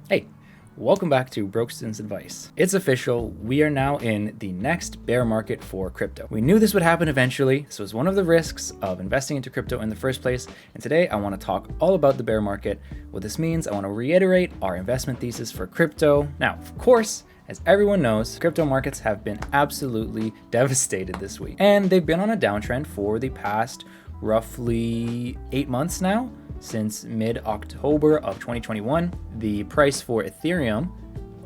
Hey, welcome back to Brokeston's Advice. It's official, we are now in the next bear market for crypto. We knew this would happen eventually, so it's one of the risks of investing into crypto in the first place, and today I want to talk all about the bear market, what this means. I want to reiterate our investment thesis for crypto. Now, of course, as everyone knows, crypto markets have been absolutely devastated this week, and they've been on a downtrend for the past roughly 8 months now. Since mid-October of 2021, the price for Ethereum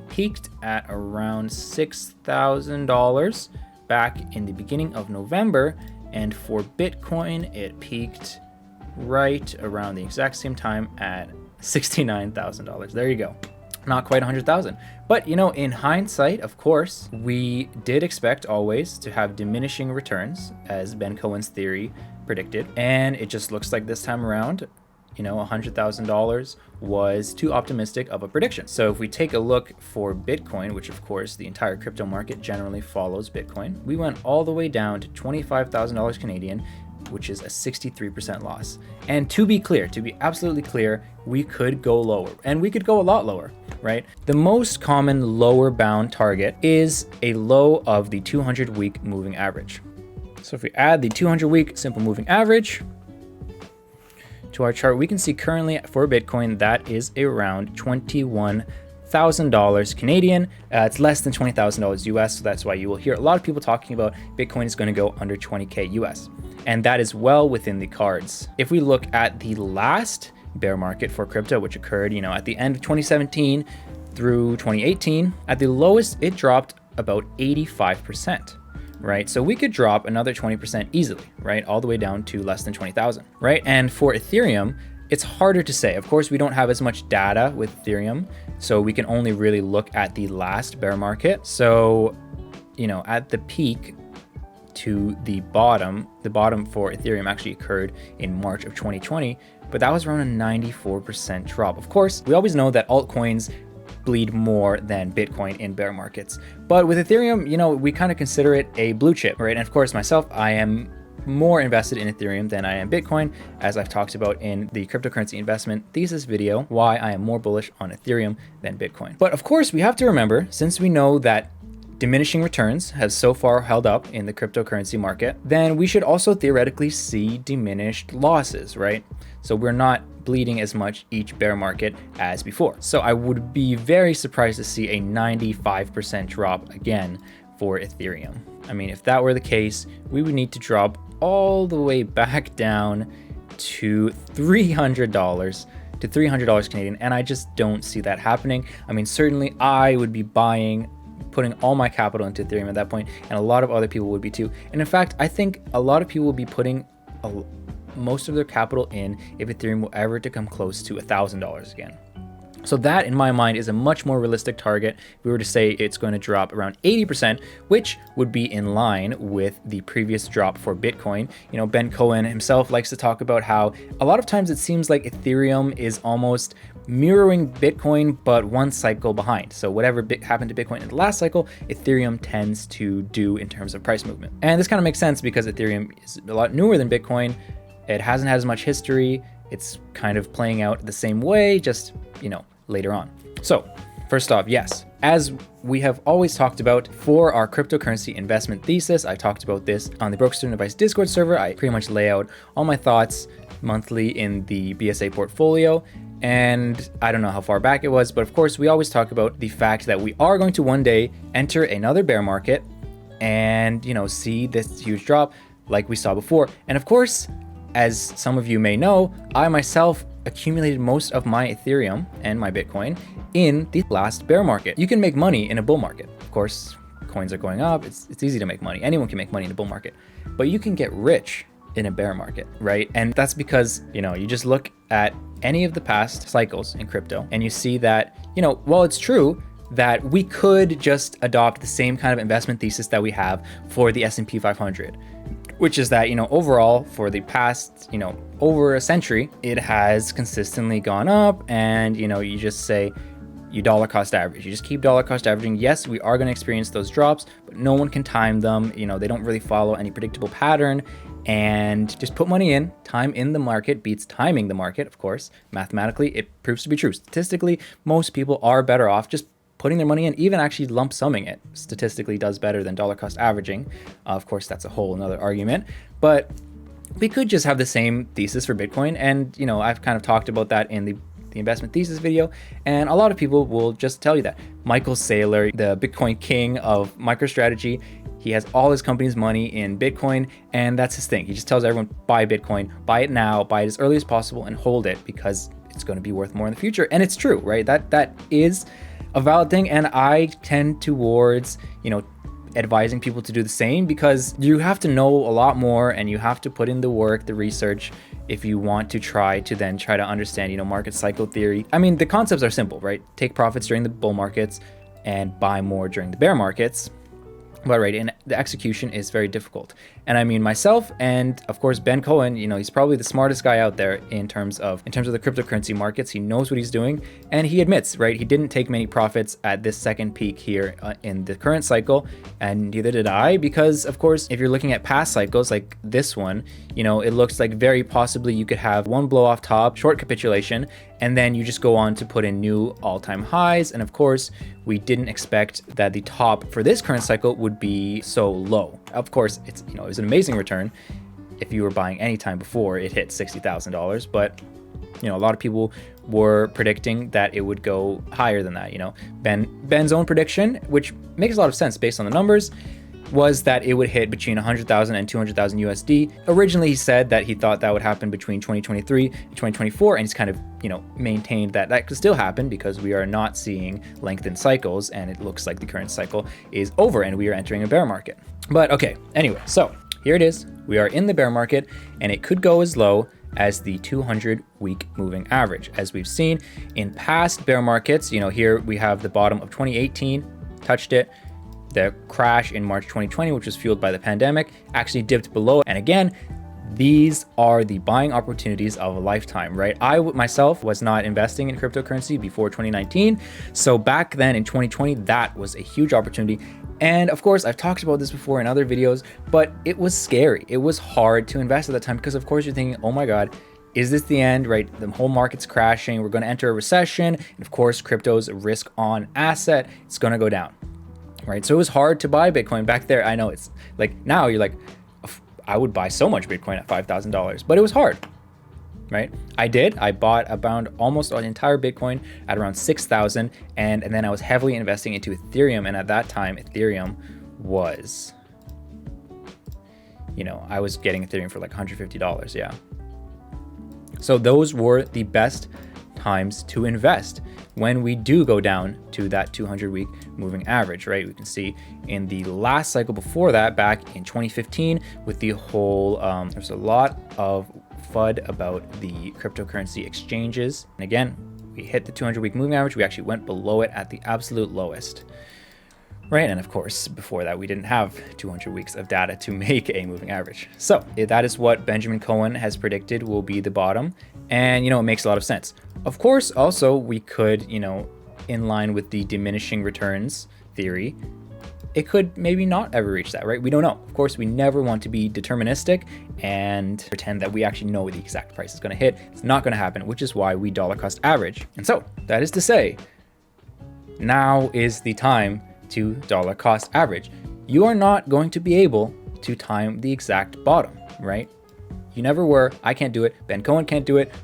peaked at around $6,000 back in the beginning of November, and for Bitcoin, it peaked right around the exact same time at $69,000. There you go. Not quite 100,000. But in hindsight, of course, we did expect always to have diminishing returns, as Ben Cohen's theory predicted, and it just looks like this time around, $100,000 was too optimistic of a prediction. So if we take a look for Bitcoin, which of course the entire crypto market generally follows Bitcoin, we went all the way down to $25,000 Canadian, which is a 63% loss. And to be clear, to be absolutely clear, we could go lower, and we could go a lot lower, right? The most common lower bound target is a low of the 200-week moving average. So if we add the 200-week simple moving average to our chart, we can see currently for Bitcoin that is around $21,000 Canadian. It's less than $20,000 US, so that's why you will hear a lot of people talking about Bitcoin is going to go under 20K US, and that is well within the cards. If we look at the last bear market for crypto, which occurred, at the end of 2017 through 2018, at the lowest it dropped about 85%. Right? So we could drop another 20% easily, right? All the way down to less than 20,000, right? And for Ethereum, it's harder to say. Of course, we don't have as much data with Ethereum, so we can only really look at the last bear market. So, at the peak to the bottom for Ethereum actually occurred in March of 2020, but that was around a 94% drop. Of course, we always know that altcoins bleed more than Bitcoin in bear markets. But with Ethereum, we kind of consider it a blue chip, right? And of course, myself, I am more invested in Ethereum than I am Bitcoin, as I've talked about in the cryptocurrency investment thesis video, why I am more bullish on Ethereum than Bitcoin. But of course, we have to remember, since we know that diminishing returns has so far held up in the cryptocurrency market, then we should also theoretically see diminished losses, right? So we're not bleeding as much each bear market as before. So I would be very surprised to see a 95% drop again for Ethereum. I mean, if that were the case, we would need to drop all the way back down to $300 Canadian, and I just don't see that happening. I mean, certainly I would be putting all my capital into Ethereum at that point, and a lot of other people would be too. And in fact, I think a lot of people will be putting most of their capital in if Ethereum will ever to come close to $1,000 again. So that, in my mind, is a much more realistic target. If we were to say it's going to drop around 80%, which would be in line with the previous drop for Bitcoin. Ben Cohen himself likes to talk about how a lot of times it seems like Ethereum is almost mirroring Bitcoin, but one cycle behind. So whatever happened to Bitcoin in the last cycle, Ethereum tends to do in terms of price movement. And this kind of makes sense because Ethereum is a lot newer than Bitcoin. It hasn't had as much history. It's kind of playing out the same way, just, later on. So first off, yes, as we have always talked about for our cryptocurrency investment thesis, I talked about this on the Brokeston Advice Discord server. I pretty much lay out all my thoughts monthly in the BSA portfolio. And I don't know how far back it was, but of course, we always talk about the fact that we are going to one day enter another bear market and, see this huge drop like we saw before. And of course, as some of you may know, I myself accumulated most of my Ethereum and my Bitcoin in the last bear market. You can make money in a bull market. Of course, coins are going up. It's easy to make money. Anyone can make money in a bull market, but you can get rich in a bear market, right? And that's because, you just look at any of the past cycles in crypto and you see that, while it's true that we could just adopt the same kind of investment thesis that we have for the S&P 500, which is that, overall for the past, over a century, it has consistently gone up, and, you just say you dollar cost average. You just keep dollar cost averaging. Yes, we are going to experience those drops, but no one can time them. They don't really follow any predictable pattern. and just put money in. Time in the market beats timing the market, of course. Mathematically, it proves to be true. Statistically, most people are better off just putting their money in, even actually lump summing it. Statistically does better than dollar cost averaging. Of course, that's a whole another argument, but we could just have the same thesis for Bitcoin. And, you know, I've kind of talked about that in the investment thesis video, and a lot of people will just tell you that. Michael Saylor, the Bitcoin king of MicroStrategy, he has all his company's money in Bitcoin, and that's his thing. He just tells everyone, buy Bitcoin, buy it now, buy it as early as possible, and hold it because it's going to be worth more in the future. And it's true, right? That is a valid thing, and I tend towards, you know, advising people to do the same, because you have to know a lot more and you have to put in the work, the research, if you want to try to understand, you know, market cycle theory. I mean, the concepts are simple, right? Take profits during the bull markets and buy more during the bear markets. But right, and the execution is very difficult. And I mean, myself and of course Ben Cohen, you know, he's probably the smartest guy out there in terms of the cryptocurrency markets. He knows what he's doing, and he admits, right, he didn't take many profits at this second peak here in the current cycle, and neither did I, because of course, if you're looking at past cycles like this one, you know, it looks like very possibly you could have one blow off top, short capitulation, and then you just go on to put in new all-time highs. And of course, we didn't expect that the top for this current cycle would be so low. Of course, it's, you know, it was an amazing return if you were buying any time before it hit $60,000, but you know, a lot of people were predicting that it would go higher than that. You know, Ben's own prediction, which makes a lot of sense based on the numbers, was that it would hit between 100,000 and 200,000 USD. Originally, he said that he thought that would happen between 2023 and 2024, and he's kind of, you know, maintained that that could still happen because we are not seeing lengthened cycles, and it looks like the current cycle is over and we are entering a bear market. But okay, anyway, so here it is. We are in the bear market, and it could go as low as the 200-week moving average. As we've seen in past bear markets, you know, here we have the bottom of 2018, touched it. The crash in March 2020, which was fueled by the pandemic, actually dipped below. And again, these are the buying opportunities of a lifetime, right? I myself was not investing in cryptocurrency before 2019. So back then in 2020, that was a huge opportunity. And of course, I've talked about this before in other videos, but it was scary. It was hard to invest at that time because of course you're thinking, oh my God, is this the end, right? The whole market's crashing. We're going to enter a recession. And of course, crypto's a risk on asset. It's going to go down. Right, so it was hard to buy Bitcoin back there. I know it's like now you're like, I would buy so much Bitcoin at $5,000, but it was hard, right? I bought about almost an entire Bitcoin at around 6,000, and then I was heavily investing into Ethereum, and at that time, Ethereum was, you know, I was getting Ethereum for like $150, yeah. So those were the best times to invest when we do go down to that 200-week moving average, right? We can see in the last cycle before that, back in 2015, with the whole, there's a lot of FUD about the cryptocurrency exchanges. And again, we hit the 200-week moving average. We actually went below it at the absolute lowest, right? And of course, before that, we didn't have 200 weeks of data to make a moving average. So that is what Benjamin Cohen has predicted will be the bottom. And, you know, it makes a lot of sense. Of course, also, we could, you know, in line with the diminishing returns theory, it could maybe not ever reach that, right? We don't know. Of course, we never want to be deterministic and pretend that we actually know the exact price is going to hit. It's not going to happen, which is why we dollar cost average. And so that is to say, now is the time to dollar cost average. You are not going to be able to time the exact bottom, right? You never were. I can't do it. Ben Cohen can't do it.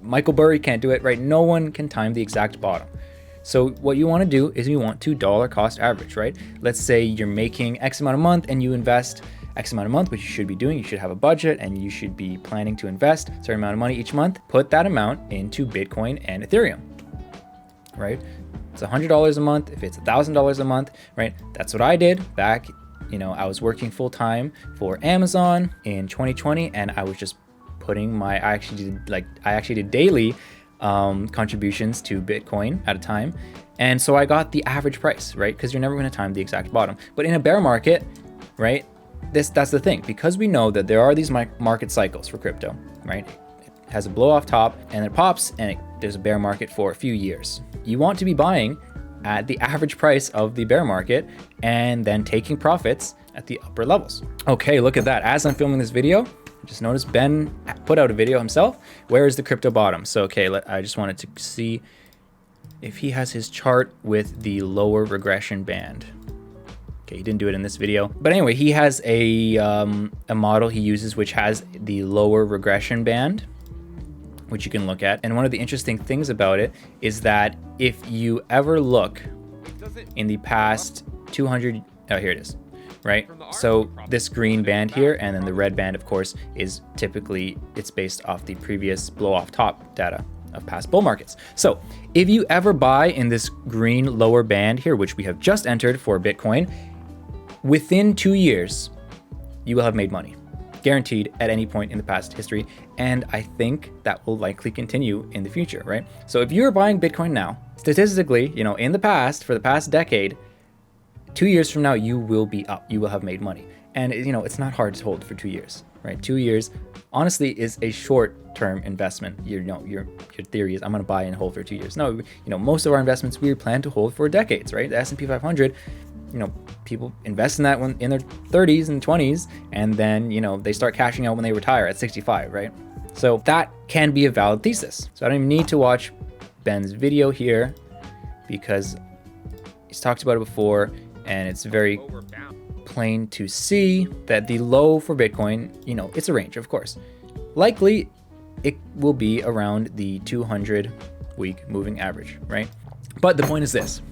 Michael Burry can't do it, right? No one can time the exact bottom. So what you want to do is you want to dollar cost average, right? Let's say you're making X amount a month and you invest X amount a month, which you should be doing. You should have a budget and you should be planning to invest a certain amount of money each month. Put that amount into Bitcoin and Ethereum, right? It's $100 a month. If it's $1,000 a month, right? That's what I did back. You know, I was working full time for Amazon in 2020, and I was just putting I actually did daily contributions to Bitcoin at a time. And so I got the average price, right? Because you're never going to time the exact bottom. But in a bear market, right? That's the thing, because we know that there are these market cycles for crypto, right? It has a blow off top and it pops, and there's a bear market for a few years. You want to be buying at the average price of the bear market and then taking profits at the upper levels. Okay, look at that. As I'm filming this video, Just notice Ben put out a video himself. Where is the crypto bottom? So, okay, I just wanted to see if he has his chart with the lower regression band. Okay, he didn't do it in this video. But anyway, he has a model he uses which has the lower regression band, which you can look at. And one of the interesting things about it is that if you ever look in the past 200, oh, here it is, right? So this green band here, and then the red band, of course, is typically, it's based off the previous blow off top data of past bull markets. So if you ever buy in this green lower band here, which we have just entered for Bitcoin, within 2 years, you will have made money, guaranteed at any point in the past history. And I think that will likely continue in the future, right? So if you're buying Bitcoin now, statistically, you know, in the past, for the past decade, 2 years from now, you will be up, you will have made money. And you know, it's not hard to hold for 2 years, right? 2 years, honestly, is a short-term investment. You know, your theory is I'm gonna buy and hold for 2 years. No, you know, most of our investments, we plan to hold for decades, right? The S&P 500, you know, people invest in that when in their 30s and 20s, and then, you know, they start cashing out when they retire at 65, right? So that can be a valid thesis. So I don't even need to watch Ben's video here because he's talked about it before, and it's very plain to see that the low for Bitcoin, you know, it's a range, of course. Likely, it will be around the 200-week moving average, right? But the point is this.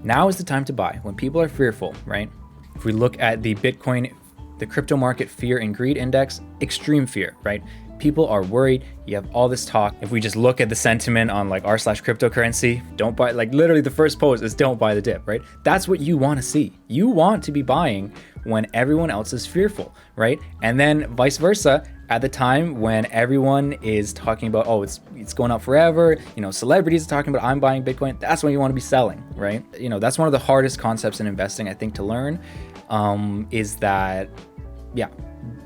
Now is the time to buy when people are fearful, right? If we look at the Bitcoin, the crypto market fear and greed index, extreme fear, right? People are worried. You have all this talk. If we just look at the sentiment on like r/cryptocurrency, don't buy, like literally the first post is don't buy the dip, right? That's what you want to see. You want to be buying when everyone else is fearful, right? And then vice versa, at the time when everyone is talking about, oh, it's going up forever, you know, celebrities are talking about I'm buying Bitcoin, that's when you want to be selling, right? You know, that's one of the hardest concepts in investing, I think, to learn, is that, yeah,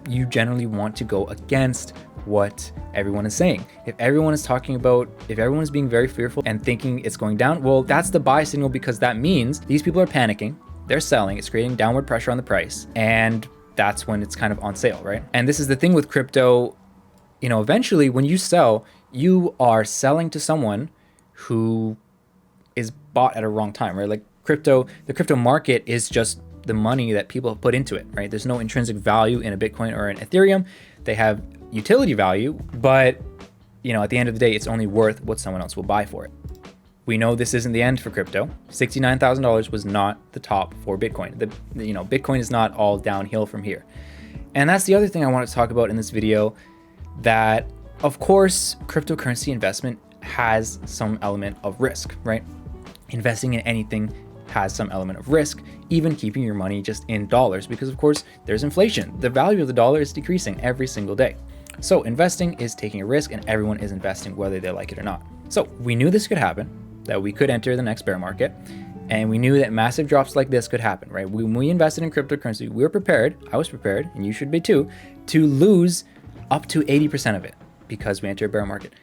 you generally want to go against what everyone is saying. If everyone is talking about, if everyone is being very fearful and thinking it's going down, well, that's the buy signal, because that means these people are panicking, they're selling, it's creating downward pressure on the price, and that's when it's kind of on sale, right? And this is the thing with crypto, you know, eventually when you sell, you are selling to someone who is bought at a wrong time, right? Like the crypto market is just the money that people have put into it, right? There's no intrinsic value in a Bitcoin or an Ethereum. They have utility value, but you know, at the end of the day, it's only worth what someone else will buy for it. We know this isn't the end for crypto. $69,000 was not the top for Bitcoin. You know, Bitcoin is not all downhill from here. And that's the other thing I want to talk about in this video, that of course, cryptocurrency investment has some element of risk, right? Investing in anything has some element of risk, even keeping your money just in dollars, because of course there's inflation. The value of the dollar is decreasing every single day. So investing is taking a risk, and everyone is investing whether they like it or not. So we knew this could happen, that we could enter the next bear market, and we knew that massive drops like this could happen, right? When we invested in cryptocurrency, we were prepared, I was prepared, and you should be too, to lose up to 80% of it because we enter a bear market.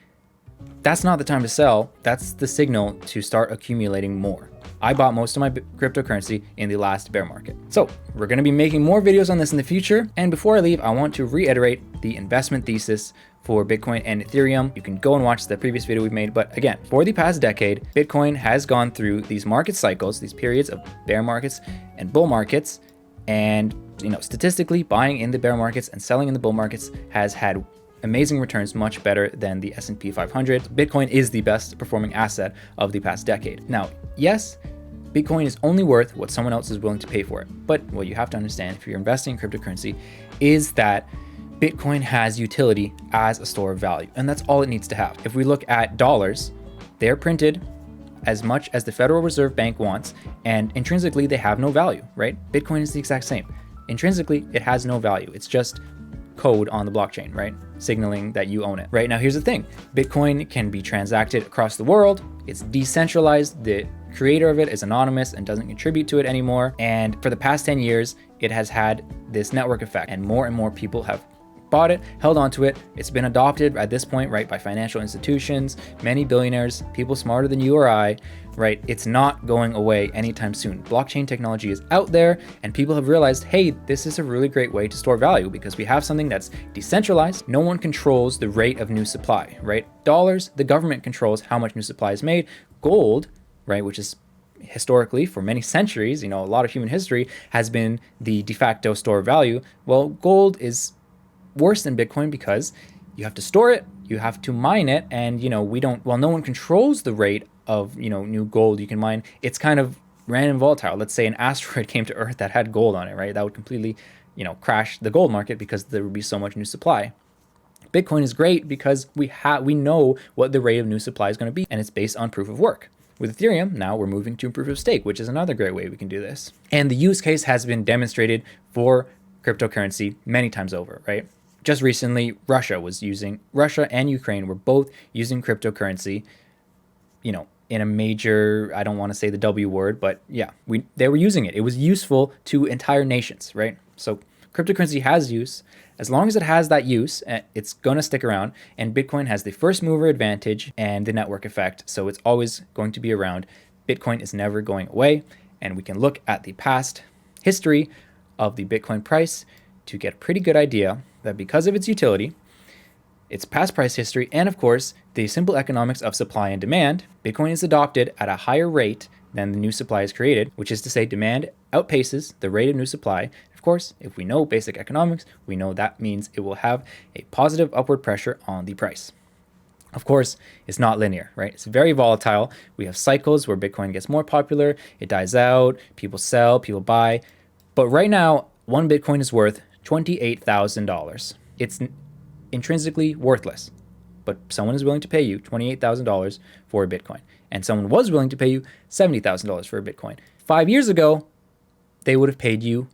That's not the time to sell. That's the signal to start accumulating more. I bought most of my cryptocurrency in the last bear market. So we're going to be making more videos on this in the future. And before I leave, I want to reiterate the investment thesis for Bitcoin and Ethereum. You can go and watch the previous video we've made. But again, for the past decade, Bitcoin has gone through these market cycles, these periods of bear markets and bull markets. And, you know, statistically, buying in the bear markets and selling in the bull markets has had amazing returns, much better than the S&P 500. Bitcoin is the best performing asset of the past decade. Now, yes, Bitcoin is only worth what someone else is willing to pay for it. But what you have to understand if you're investing in cryptocurrency is that Bitcoin has utility as a store of value, and that's all it needs to have. If we look at dollars, they're printed as much as the Federal Reserve Bank wants, and intrinsically they have no value, right? Bitcoin is the exact same. Intrinsically, it has no value. It's just code on the blockchain, right? Signaling that you own it. Right now, here's the thing. Bitcoin can be transacted across the world. It's decentralized. The creator of it is anonymous and doesn't contribute to it anymore. And for the past 10 years, it has had this network effect, and more people have bought it, held onto it. It's been adopted at this point, right, by financial institutions, many billionaires, people smarter than you or I, right? It's not going away anytime soon. Blockchain technology is out there, and people have realized, hey, this is a really great way to store value because we have something that's decentralized. No one controls the rate of new supply, right? Dollars, the government controls how much new supply is made. Gold, right, which is historically for many centuries, a lot of human history has been the de facto store of value. Well, gold is worse than Bitcoin because you have to store it, you have to mine it, and no one controls the rate of new gold you can mine. It's kind of random volatile. Let's say an asteroid came to Earth that had gold on it, right? That would completely crash the gold market because there would be so much new supply. Bitcoin is great because we know what the rate of new supply is going to be, and it's based on proof of work. With Ethereum, now we're moving to proof of stake, which is another great way we can do this. And the use case has been demonstrated for cryptocurrency many times over, right? Just recently, Russia and Ukraine were both using cryptocurrency, in a major, I don't want to say the W word, but yeah, they were using it. It was useful to entire nations, right? So cryptocurrency has use. As long as it has that use, it's going to stick around. And Bitcoin has the first mover advantage and the network effect. So it's always going to be around. Bitcoin is never going away. And we can look at the past history of the Bitcoin price to get a pretty good idea that because of its utility, its past price history, and of course, the simple economics of supply and demand, Bitcoin is adopted at a higher rate than the new supply is created, which is to say demand outpaces the rate of new supply. Of course, if we know basic economics, we know that means it will have a positive upward pressure on the price. Of course, it's not linear, right? It's very volatile. We have cycles where Bitcoin gets more popular, it dies out, people sell, people buy. But right now, one Bitcoin is worth $28,000. It's intrinsically worthless, but someone is willing to pay you $28,000 for a Bitcoin. And someone was willing to pay you $70,000 for a Bitcoin. 5 years ago, they would have paid you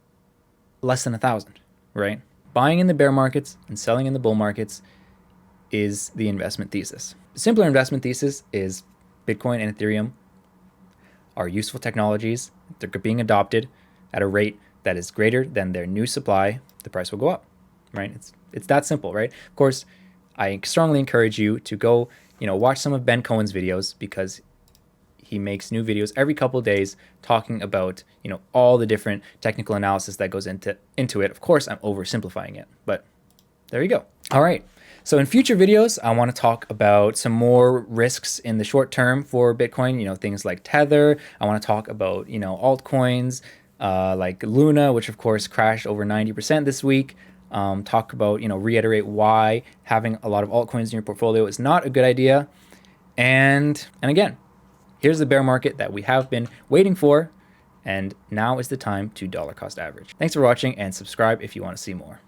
less than $1,000, right? Buying in the bear markets and selling in the bull markets is the investment thesis. The simpler investment thesis is Bitcoin and Ethereum are useful technologies. They're being adopted at a rate that is greater than their new supply. The price will go up, right? It's that simple, right? Of course, I strongly encourage you to go, watch some of Ben Cohen's videos because he makes new videos every couple of days talking about, all the different technical analysis that goes into it. Of course, I'm oversimplifying it, but there you go. All right. So in future videos, I want to talk about some more risks in the short term for Bitcoin, things like Tether. I want to talk about, altcoins like Luna, which of course crashed over 90% this week. Talk about, reiterate why having a lot of altcoins in your portfolio is not a good idea. And again, here's the bear market that we have been waiting for. And now is the time to dollar cost average. Thanks for watching and subscribe if you want to see more.